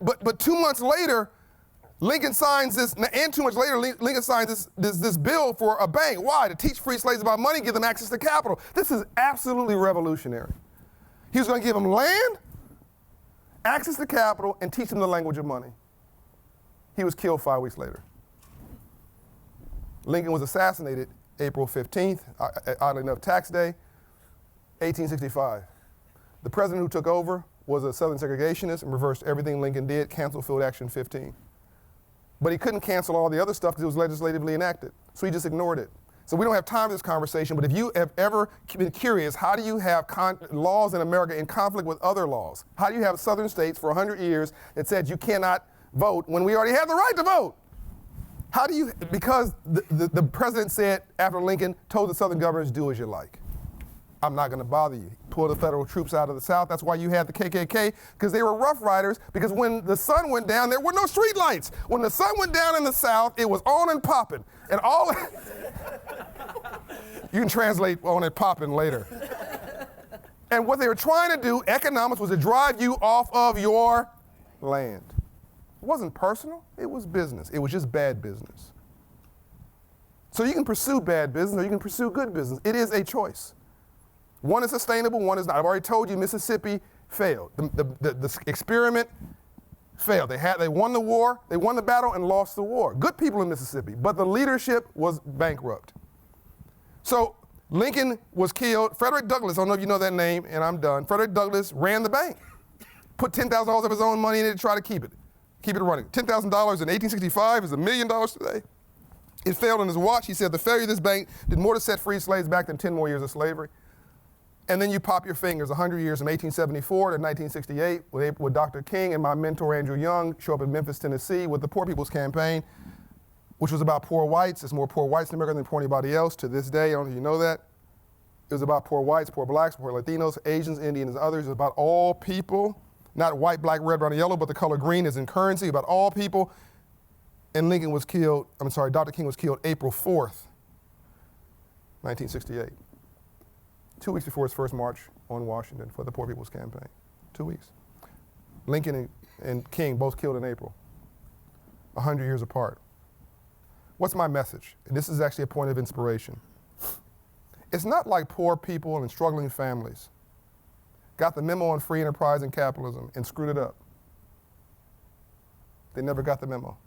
[SPEAKER 2] but 2 months later, Lincoln signs this, and 2 months later, Lincoln signs this bill for a bank. Why? To teach free slaves about money, give them access to capital. This is absolutely revolutionary. He was going to give them land, access to capital, and teach them the language of money. He was killed 5 weeks later. Lincoln was assassinated April 15th, oddly enough, tax day, 1865. The president who took over was a Southern segregationist and reversed everything Lincoln did, canceled Field Action 15. But he couldn't cancel all the other stuff because it was legislatively enacted. So he just ignored it. So we don't have time for this conversation, but if you have ever been curious, how do you have laws in America in conflict with other laws? How do you have southern states for 100 years that said you cannot vote when we already had the right to vote? How do you, because the president said after Lincoln told the southern governors, do as you like. I'm not going to bother you. Pull the federal troops out of the South. That's why you had the KKK, because they were Rough Riders, because when the sun went down, there were no street lights. When the sun went down in the South, it was on and popping. And all, you can translate on and popping later. And what they were trying to do, economics, was to drive you off of your land. It wasn't personal, it was business. It was just bad business. So you can pursue bad business or you can pursue good business. It is a choice. One is sustainable, one is not. I've already told you Mississippi failed. The experiment failed. They won the war, they won the battle and lost the war. Good people in Mississippi, but the leadership was bankrupt. So Lincoln was killed. Frederick Douglass, I don't know if you know that name, and I'm done. Frederick Douglass ran the bank. Put $10,000 of his own money in it to try to keep it running. $10,000 in 1865 is $1 million today. It failed on his watch. He said the failure of this bank did more to set free slaves back than 10 more years of slavery. And then you pop your fingers, 100 years from 1874 to 1968, with Dr. King and my mentor Andrew Young show up in Memphis, Tennessee with the Poor People's Campaign, which was about poor whites. There's more poor whites in America than poor anybody else to this day. I don't know if you know that. It was about poor whites, poor blacks, poor Latinos, Asians, Indians, and others. It was about all people, not white, black, red, brown, and yellow, but the color green is in currency, about all people. And Lincoln was killed, Dr. King was killed April 4th, 1968. 2 weeks before his first march on Washington for the Poor People's Campaign. 2 weeks. Lincoln and King both killed in April, 100 years apart. What's my message? And this is actually a point of inspiration. It's not like poor people and struggling families got the memo on free enterprise and capitalism and screwed it up. They never got the memo.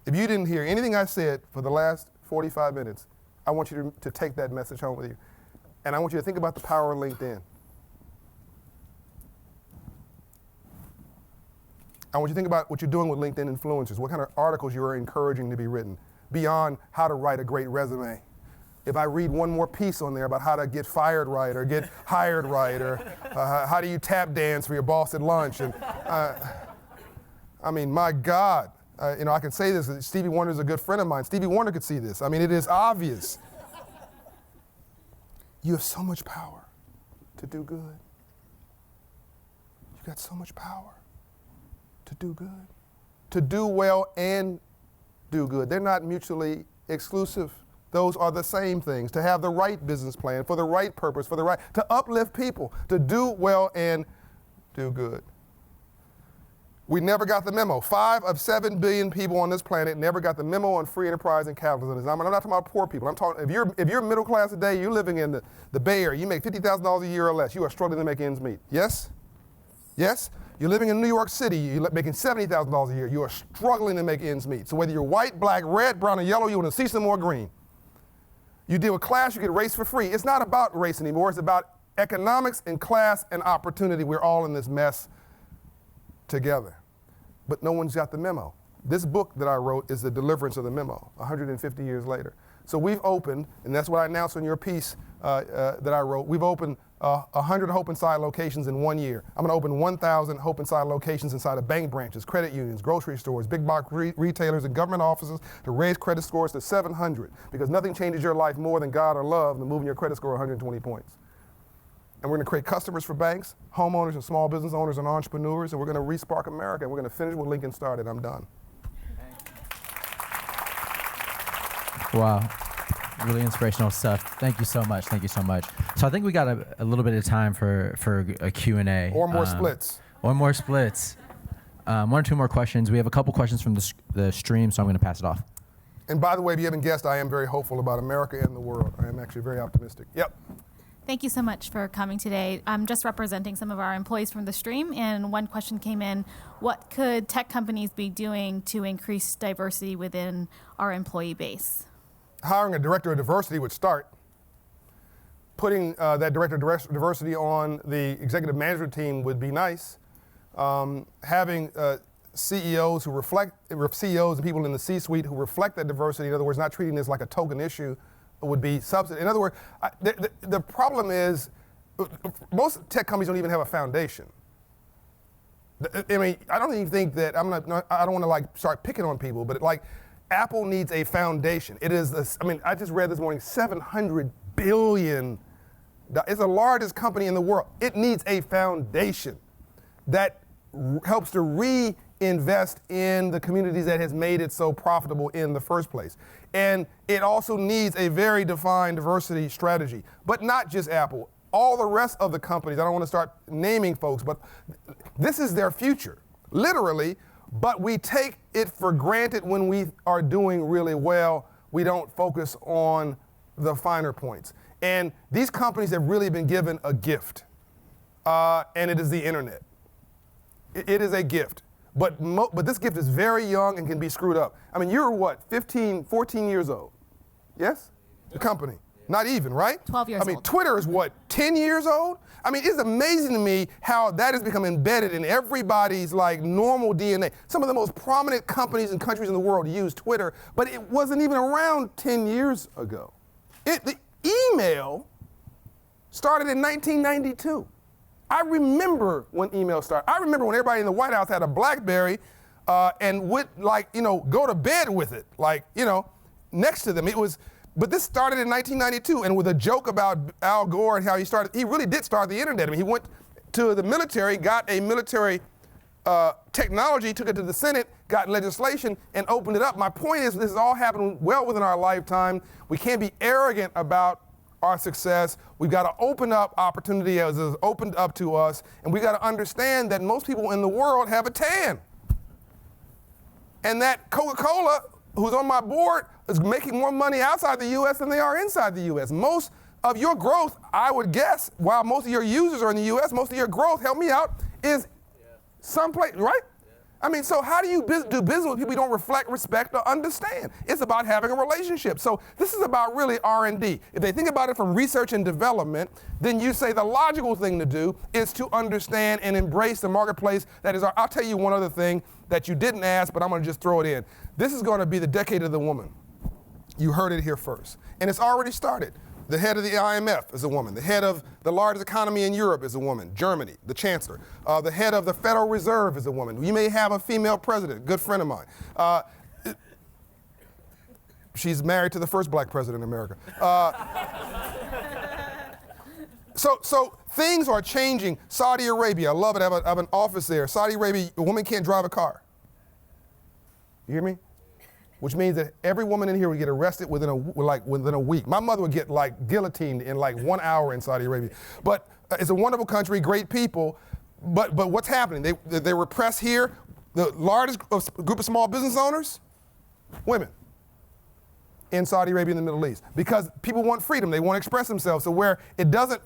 [SPEAKER 2] If you didn't hear anything I said for the last 45 minutes, I want you to take that message home with you. And I want you to think about the power of LinkedIn. I want you to think about what you're doing with LinkedIn influencers, what kind of articles you are encouraging to be written, beyond how to write a great resume. If I read one more piece on there about how to get fired right or get hired right or how do you tap dance for your boss at lunch, and I mean, my God. I can say this, Stevie Wonder is a good friend of mine. Stevie Wonder could see this. I mean, it is obvious. You have so much power to do good. You've got so much power to do good. To do well and do good. They're not mutually exclusive. Those are the same things. To have the right business plan, for the right purpose, to uplift people, to do well and do good. We never got the memo. 5 of 7 billion people on this planet never got the memo on free enterprise and capitalism. I'm not talking about poor people. I'm talking, if you're middle class today, you're living in the Bay Area, you make $50,000 a year or less, you are struggling to make ends meet. Yes? Yes? You're living in New York City, you're making $70,000 a year, you are struggling to make ends meet. So whether you're white, black, red, brown, or yellow, you want to see some more green. You deal with class, you get race for free. It's not about race anymore, it's about economics and class and opportunity. We're all in this mess together. But no one's got the memo. This book that I wrote is the deliverance of the memo, 150 years later. So we've opened, and that's what I announced in your piece that I wrote, we've opened 100 Hope Inside locations in 1 year. I'm gonna open 1,000 Hope Inside locations inside of bank branches, credit unions, grocery stores, big box retailers, and government offices to raise credit scores to 700, because nothing changes your life more than God or love than moving your credit score 120 points. And we're going to create customers for banks, homeowners and small business owners and entrepreneurs, and we're going to re-spark America, and we're going to finish what Lincoln started. I'm done.
[SPEAKER 1] Wow. Really inspirational stuff. Thank you so much. Thank you so much. So I think we got a little bit of time for a Q&A.
[SPEAKER 2] Or more splits.
[SPEAKER 1] Or more splits. 1 or 2 more questions. We have a couple questions from the stream, so I'm going to pass it off.
[SPEAKER 2] And by the way, if you haven't guessed, I am very hopeful about America and the world. I am actually very optimistic. Yep.
[SPEAKER 3] Thank you so much for coming today. I'm just representing some of our employees from the stream, and one question came in: what could tech companies be doing to increase diversity within our employee base?
[SPEAKER 2] Hiring a director of diversity would start. putting that director of diversity on the executive management team would be nice. Having CEOs who reflect, CEOs and people in the C-suite who reflect that diversity, in other words, not treating this like a token issue, would be substantive. In other words, the problem is most tech companies don't even have a foundation. I mean, I don't even think that, I don't want to like start picking on people, but like Apple needs a foundation. It is, I mean, I just read this morning, $700 billion. It's the largest company in the world. It needs a foundation that helps to reinvest in the communities that has made it so profitable in the first place. And it also needs a very defined diversity strategy, but not just Apple. All the rest of the companies, I don't want to start naming folks, but this is their future, literally, but we take it for granted when we are doing really well. We don't focus on the finer points. And these companies have really been given a gift, and it is the internet. It is a gift, but this gift is very young and can be screwed up. I mean, you're what, 15, 14 years old, yes? The company, not even, right?
[SPEAKER 3] 12 years old.
[SPEAKER 2] I mean, Twitter is what, 10 years old? I mean, it's amazing to me how that has become embedded in everybody's like normal DNA. Some of the most prominent companies and countries in the world use Twitter, but it wasn't even around 10 years ago. The email started in 1992. I remember when email started. I remember when everybody in the White House had a BlackBerry and would like, go to bed with it, like, next to them. But this started in 1992, and with a joke about Al Gore and how he really did start the internet. I mean, he went to the military, got a military technology, took it to the Senate, got legislation, and opened it up. My point is, this has all happened well within our lifetime. We can't be arrogant about our success. We've got to open up opportunity as is opened up to us, and we've got to understand that most people in the world have a tan. And that Coca-Cola, who's on my board, is making more money outside the U.S. than they are inside the U.S. Most of your growth, I would guess, while most of your users are in the U.S., most of your growth, help me out, is someplace, right? I mean, so how do you do business with people you don't reflect, respect, or understand? It's about having a relationship. So this is about really R&D. If they think about it from research and development, then you say the logical thing to do is to understand and embrace the marketplace that is I'll tell you one other thing that you didn't ask, but I'm going to just throw it in. This is going to be the decade of the woman. You heard it here first. And it's already started. The head of the IMF is a woman. The head of the largest economy in Europe is a woman, Germany, the chancellor. The head of the Federal Reserve is a woman. You may have a female president, good friend of mine. She's married to the first black president in America. So things are changing. Saudi Arabia, I love it, I have an office there. Saudi Arabia, a woman can't drive a car. You hear me? Which means that every woman in here would get arrested within a week. My mother would get like guillotined in like 1 hour in Saudi Arabia. But it's a wonderful country, great people. But what's happening? They repress here. The largest group of small business owners, women, in Saudi Arabia and the Middle East, because people want freedom. They want to express themselves. So where it doesn't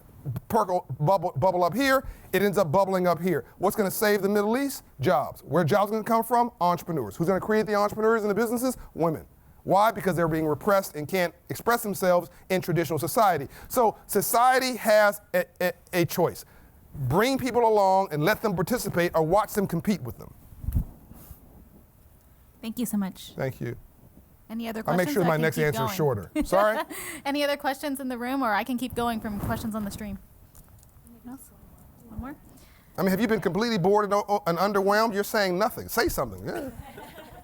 [SPEAKER 2] bubble up here, it ends up bubbling up here. What's going to save the Middle East? Jobs. Where jobs are going to come from? Entrepreneurs. Who's going to create the entrepreneurs and the businesses? Women. Why? Because they're being repressed and can't express themselves in traditional society. So society has a choice. Bring people along and let them participate or watch them compete with them.
[SPEAKER 3] Thank you so much.
[SPEAKER 2] Thank you.
[SPEAKER 3] Any other
[SPEAKER 2] I'll
[SPEAKER 3] questions?
[SPEAKER 2] make sure my next answer is shorter. Sorry?
[SPEAKER 3] Any other questions in the room, or I can keep going from questions on the stream? Anything else? One more?
[SPEAKER 2] I mean, have you been completely bored and underwhelmed? You're saying nothing. Say something. Yeah.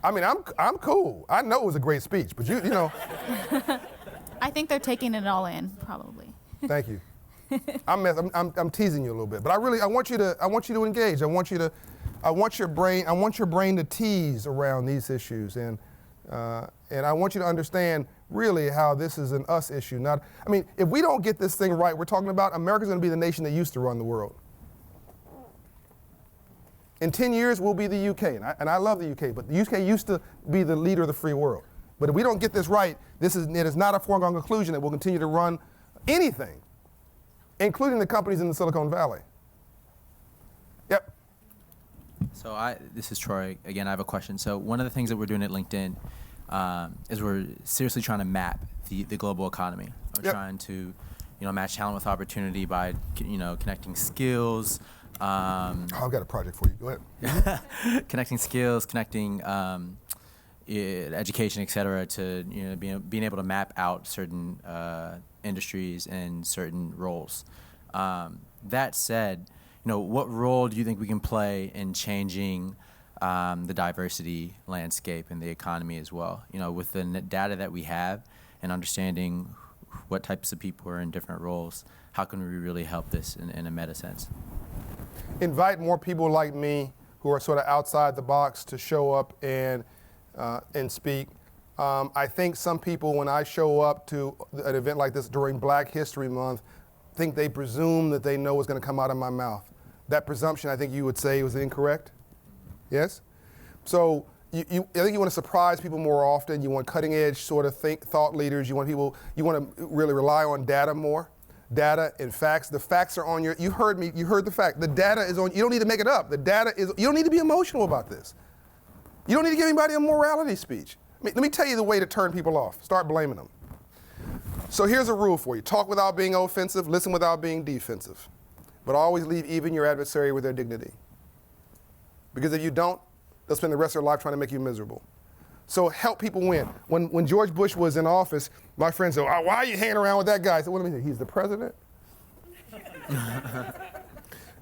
[SPEAKER 2] I mean, I'm cool. I know it was a great speech, but you know.
[SPEAKER 3] I think they're taking it all in, probably.
[SPEAKER 2] Thank you. I'm teasing you a little bit, but I want you to engage. I want your brain to tease around these issues, and I want you to understand really how this is an us issue. If we don't get this thing right, we're talking about America's going to be the nation that used to run the world. In 10 years, we'll be the UK, and I love the UK, but the UK used to be the leader of the free world. But if we don't get this right, it is not a foregone conclusion that we'll continue to run anything, including the companies in the Silicon Valley. Yep.
[SPEAKER 1] So this is Troy. Again, I have a question. So one of the things that we're doing at LinkedIn is we're seriously trying to map the global economy. We're trying to match talent with opportunity by, connecting skills.
[SPEAKER 2] I've got a project for you. Go ahead.
[SPEAKER 1] Connecting skills, connecting education, et cetera, to being able to map out certain industries and certain roles. That said, what role do you think we can play in changing the diversity landscape and the economy as well? With the data that we have and understanding what types of people are in different roles, how can we really help this in a meta sense?
[SPEAKER 2] Invite more people like me who are sort of outside the box to show up and speak. I think some people, when I show up to an event like this during Black History Month, think they presume that they know what's going to come out of my mouth. That presumption, I think you would say, was incorrect. Yes? So I think you want to surprise people more often. You want cutting edge sort of thought leaders. You want to really rely on data more. Data and facts. The facts are on you heard me, you heard the fact. The data is on, you don't need to make it up. The data is, you don't need to be emotional about this. You don't need to give anybody a morality speech. Let me tell you the way to turn people off. Start blaming them. So here's a rule for you. Talk without being offensive, listen without being defensive. But always leave even your adversary with their dignity. Because if you don't, they'll spend the rest of their life trying to make you miserable. So help people win. When George Bush was in office, my friends said, why are you hanging around with that guy? I said, what do you mean? He's the president?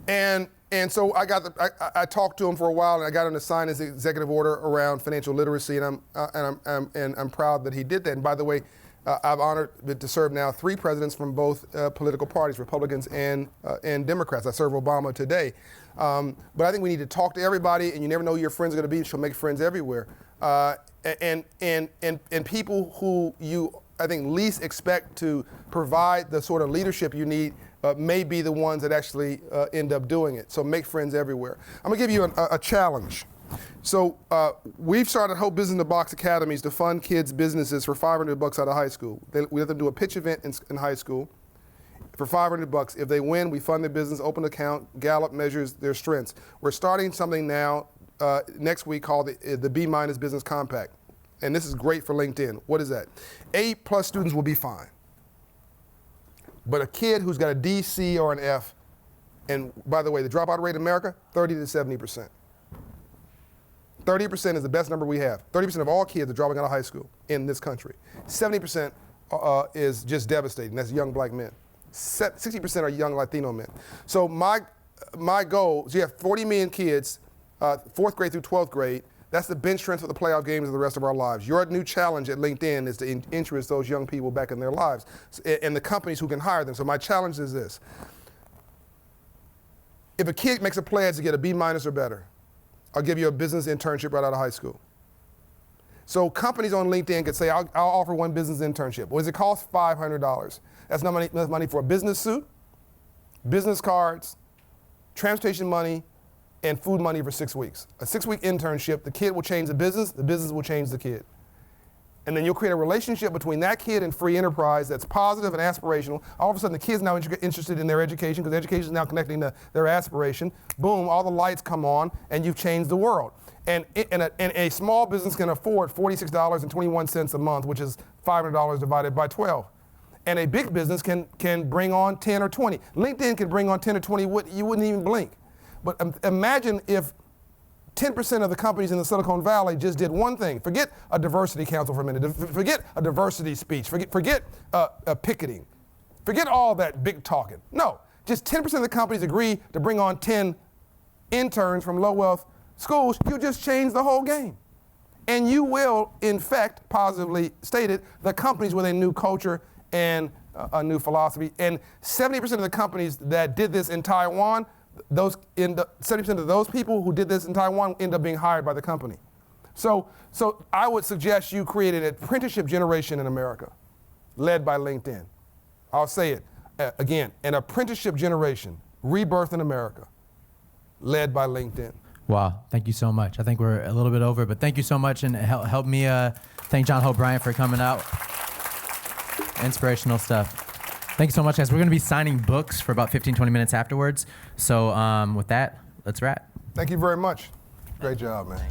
[SPEAKER 2] And so I talked to him for a while, and I got him to sign his executive order around financial literacy, and I'm proud that he did that. And by the way, I've honored to serve now 3 presidents from both political parties, Republicans and Democrats. I serve Obama today. But I think we need to talk to everybody, and you never know who your friends are going to be, so make friends everywhere. And people who you, I think, least expect to provide the sort of leadership you need may be the ones that actually end up doing it. So make friends everywhere. I'm going to give you a challenge. So we've started Hope Business in the Box Academies to fund kids' businesses for $500 out of high school. We have them do a pitch event in high school for $500. If they win, we fund their business, open an account. Gallup measures their strengths. We're starting something now next week called the B- Business Compact. And this is great for LinkedIn. What is that? A+ students will be fine. But a kid who's got a D, C, or an F, and by the way, the dropout rate in America, 30 to 70%. 30% is the best number we have. 30% of all kids are dropping out of high school in this country. 70% is just devastating. That's young black men. 60% are young Latino men. So my goal is you have 40 million kids, 4th grade through 12th grade. That's the bench strength for the playoff games of the rest of our lives. Your new challenge at LinkedIn is to interest those young people back in their lives and the companies who can hire them. So my challenge is this. If a kid makes a pledge to get a B- or better, I'll give you a business internship right out of high school. So companies on LinkedIn could say, I'll offer one business internship. What does it cost? $500. That's enough money for a business suit, business cards, transportation money, and food money for 6 weeks. A 6-week internship, the kid will change the business will change the kid. And then you'll create a relationship between that kid and free enterprise that's positive and aspirational. All of a sudden, the kid's now interested in their education because education is now connecting to their aspiration. Boom, all the lights come on, and you've changed the world. And a small business can afford $46.21 a month, which is $500 divided by 12. And a big business can bring on 10 or 20. LinkedIn can bring on 10 or 20, you wouldn't even blink. But imagine if 10% of the companies in the Silicon Valley just did one thing. Forget a diversity council for a minute. Forget a diversity speech. Forget picketing. Forget all that big talking. No, just 10% of the companies agree to bring on 10 interns from low-wealth schools. You just change the whole game. And you will, in fact, positively stated, the companies with a new culture and a new philosophy. And 70% of the companies that did this in Taiwan, 70% of those people who did this in Taiwan end up being hired by the company. So I would suggest you create an apprenticeship generation in America, led by LinkedIn. I'll say it again, an apprenticeship generation, rebirth in America, led by LinkedIn.
[SPEAKER 1] Wow, thank you so much. I think we're a little bit over, but thank you so much, and help me thank John Hope Bryant for coming out. Inspirational stuff. Thank you so much, guys. We're going to be signing books for about 15, 20 minutes afterwards. So with that, let's wrap.
[SPEAKER 2] Thank you very much. Great job, man.